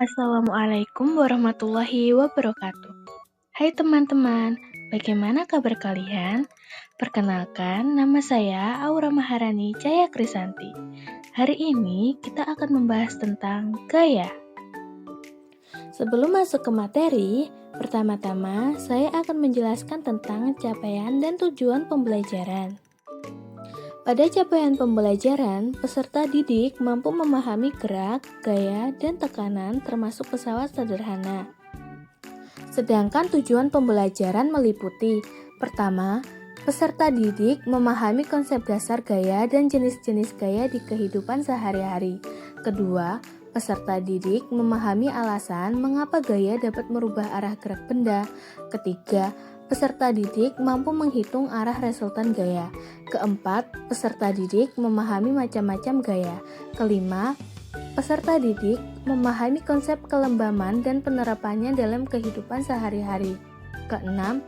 Assalamualaikum warahmatullahi wabarakatuh. Hai teman-teman, bagaimana kabar kalian? Perkenalkan, nama saya Aura Maharani Jaya Krisanti. Hari ini kita akan membahas tentang gaya. Sebelum masuk ke materi, pertama-tama saya akan menjelaskan tentang capaian dan tujuan pembelajaran. Pada capaian pembelajaran, peserta didik mampu memahami gerak, gaya, dan tekanan termasuk pesawat sederhana. Sedangkan tujuan pembelajaran meliputi: pertama, peserta didik memahami konsep dasar gaya dan jenis-jenis gaya di kehidupan sehari-hari. Kedua, peserta didik memahami alasan mengapa gaya dapat merubah arah gerak benda. Ketiga, peserta didik mampu menghitung arah resultan gaya. Keempat, peserta didik memahami macam-macam gaya. Kelima, peserta didik memahami konsep kelembaman dan penerapannya dalam kehidupan sehari-hari. Keenam,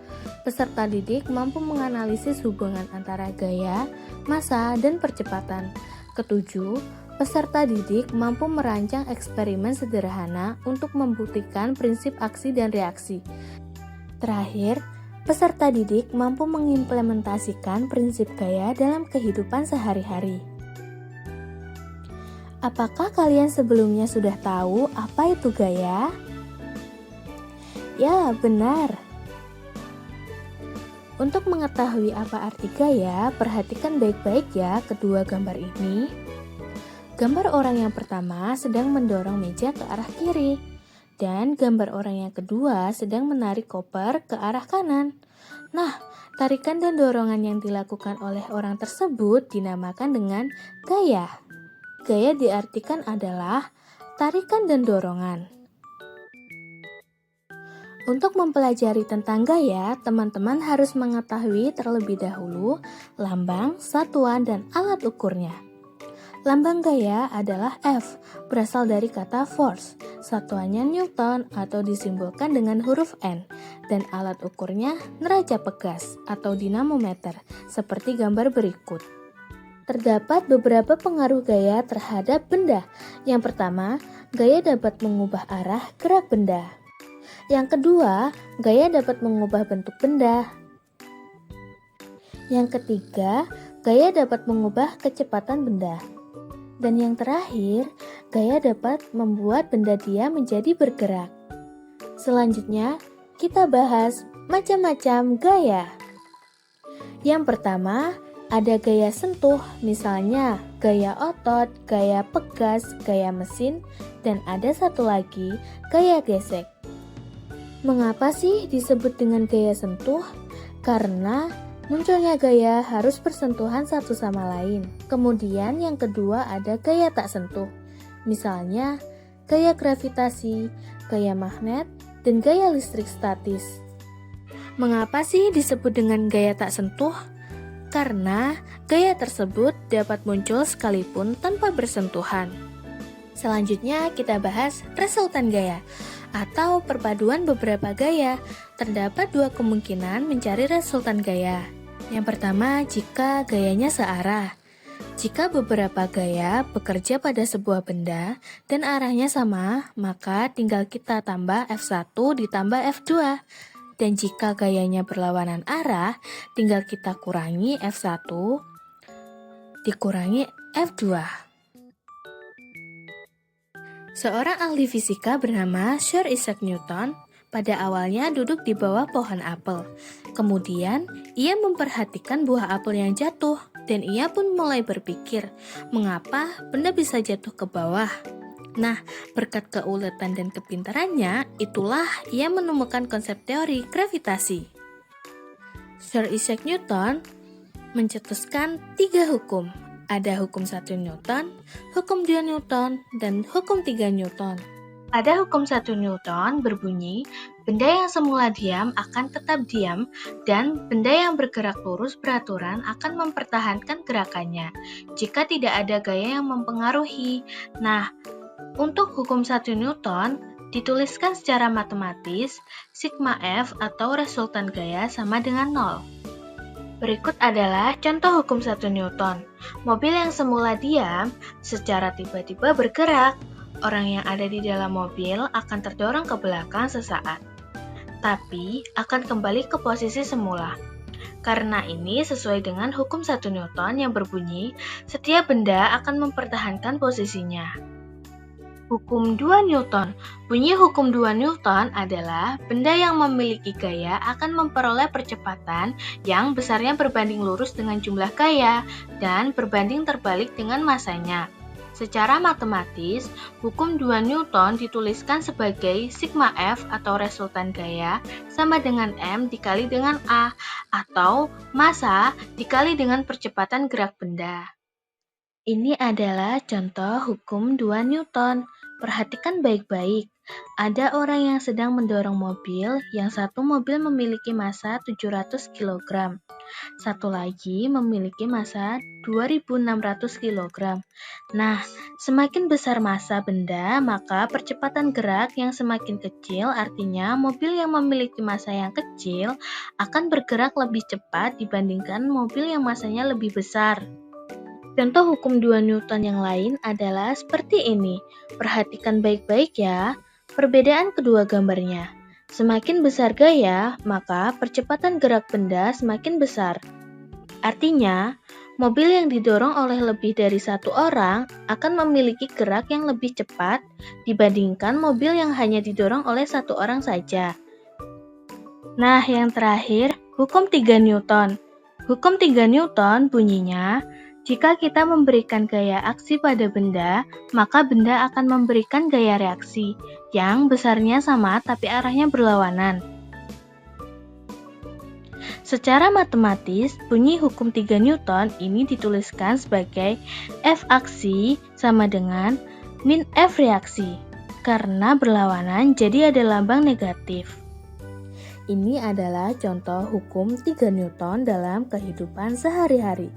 peserta didik mampu menganalisis hubungan antara gaya, massa, dan percepatan. Ketujuh, peserta didik mampu merancang eksperimen sederhana untuk membuktikan prinsip aksi dan reaksi. Terakhir, peserta didik mampu mengimplementasikan prinsip gaya dalam kehidupan sehari-hari. Apakah kalian sebelumnya sudah tahu apa itu gaya? Ya, benar. Untuk mengetahui apa arti gaya, perhatikan baik-baik ya kedua gambar ini. Gambar orang yang pertama sedang mendorong meja ke arah kiri, dan gambar orang yang kedua sedang menarik koper ke arah kanan. Nah, tarikan dan dorongan yang dilakukan oleh orang tersebut dinamakan dengan gaya. Gaya diartikan adalah tarikan dan dorongan. Untuk mempelajari tentang gaya, teman-teman harus mengetahui terlebih dahulu lambang, satuan, dan alat ukurnya. Lambang gaya adalah F, berasal dari kata force, satuannya Newton atau disimbolkan dengan huruf N, dan alat ukurnya neraca pegas atau dinamometer, seperti gambar berikut. Terdapat beberapa pengaruh gaya terhadap benda. Yang pertama, gaya dapat mengubah arah gerak benda. Yang kedua, gaya dapat mengubah bentuk benda. Yang ketiga, gaya dapat mengubah kecepatan benda. Dan yang terakhir, gaya dapat membuat benda dia menjadi bergerak. Selanjutnya, kita bahas macam-macam gaya. Yang pertama, ada gaya sentuh, misalnya gaya otot, gaya pegas, gaya mesin, dan ada satu lagi, gaya gesek. Mengapa sih disebut dengan gaya sentuh? Karena munculnya gaya harus bersentuhan satu sama lain. Kemudian yang kedua ada gaya tak sentuh. Misalnya gaya gravitasi, gaya magnet, dan gaya listrik statis. Mengapa sih disebut dengan gaya tak sentuh? Karena gaya tersebut dapat muncul sekalipun tanpa bersentuhan. Selanjutnya kita bahas resultan gaya atau perpaduan beberapa gaya. Terdapat dua kemungkinan mencari resultan gaya. Yang pertama, jika gayanya searah. Jika beberapa gaya bekerja pada sebuah benda dan arahnya sama, maka tinggal kita tambah F1 ditambah F2. Dan jika gayanya berlawanan arah, tinggal kita kurangi F1 dikurangi F2. Seorang ahli fisika bernama Sir Isaac Newton pada awalnya duduk di bawah pohon apel. Kemudian, ia memperhatikan buah apel yang jatuh dan ia pun mulai berpikir, mengapa benda bisa jatuh ke bawah? Nah, berkat keuletan dan kepintarannya, itulah ia menemukan konsep teori gravitasi. Sir Isaac Newton mencetuskan 3 hukum. Ada hukum 1 Newton, hukum 2 Newton, dan hukum 3 Newton. Pada hukum 1 Newton berbunyi, benda yang semula diam akan tetap diam dan benda yang bergerak lurus beraturan akan mempertahankan gerakannya jika tidak ada gaya yang mempengaruhi. Nah, untuk hukum 1 Newton dituliskan secara matematis, sigma F atau resultan gaya sama dengan 0. Berikut adalah contoh hukum 1 Newton. Mobil yang semula diam secara tiba-tiba bergerak. Orang yang ada di dalam mobil akan terdorong ke belakang sesaat, tapi akan kembali ke posisi semula. Karena ini sesuai dengan hukum 1 Newton yang berbunyi, setiap benda akan mempertahankan posisinya. Hukum 2 Newton. Bunyi hukum 2 Newton adalah benda yang memiliki gaya akan memperoleh percepatan yang besarnya berbanding lurus dengan jumlah gaya dan berbanding terbalik dengan masanya. Secara matematis, hukum 2 Newton dituliskan sebagai sigma F atau resultan gaya sama dengan M dikali dengan A atau massa dikali dengan percepatan gerak benda. Ini adalah contoh hukum 2 Newton. Perhatikan baik-baik. Ada orang yang sedang mendorong mobil, yang satu mobil memiliki massa 700 kg. Satu lagi memiliki massa 2600 kg. Nah, semakin besar massa benda, maka percepatan gerak yang semakin kecil, artinya mobil yang memiliki massa yang kecil akan bergerak lebih cepat dibandingkan mobil yang massanya lebih besar. Contoh hukum 2 Newton yang lain adalah seperti ini. Perhatikan baik-baik ya. Perbedaan kedua gambarnya. Semakin besar gaya, maka percepatan gerak benda semakin besar. Artinya, mobil yang didorong oleh lebih dari satu orang akan memiliki gerak yang lebih cepat dibandingkan mobil yang hanya didorong oleh satu orang saja. Nah, yang terakhir, hukum 3 Newton. Hukum 3 Newton bunyinya, jika kita memberikan gaya aksi pada benda, maka benda akan memberikan gaya reaksi, yang besarnya sama tapi arahnya berlawanan. Secara matematis, bunyi hukum 3 Newton ini dituliskan sebagai F aksi sama dengan min F reaksi. Karena berlawanan, jadi ada lambang negatif. Ini adalah contoh hukum 3 Newton dalam kehidupan sehari-hari.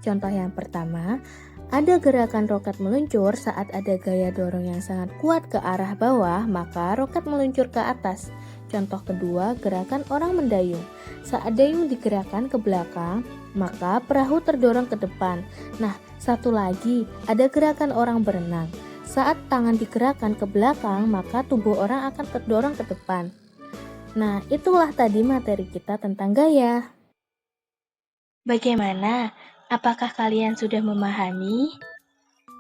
Contoh yang pertama, ada gerakan roket meluncur saat ada gaya dorong yang sangat kuat ke arah bawah, maka roket meluncur ke atas. Contoh kedua, gerakan orang mendayung. Saat dayung digerakkan ke belakang, maka perahu terdorong ke depan. Nah, satu lagi, ada gerakan orang berenang. Saat tangan digerakkan ke belakang, maka tubuh orang akan terdorong ke depan. Nah, itulah tadi materi kita tentang gaya. Bagaimana? Apakah kalian sudah memahami?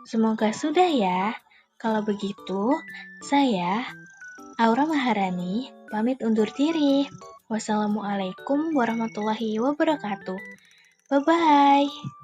Semoga sudah ya. Kalau begitu, saya, Aura Maharani, pamit undur diri. Wassalamualaikum warahmatullahi wabarakatuh. Bye-bye.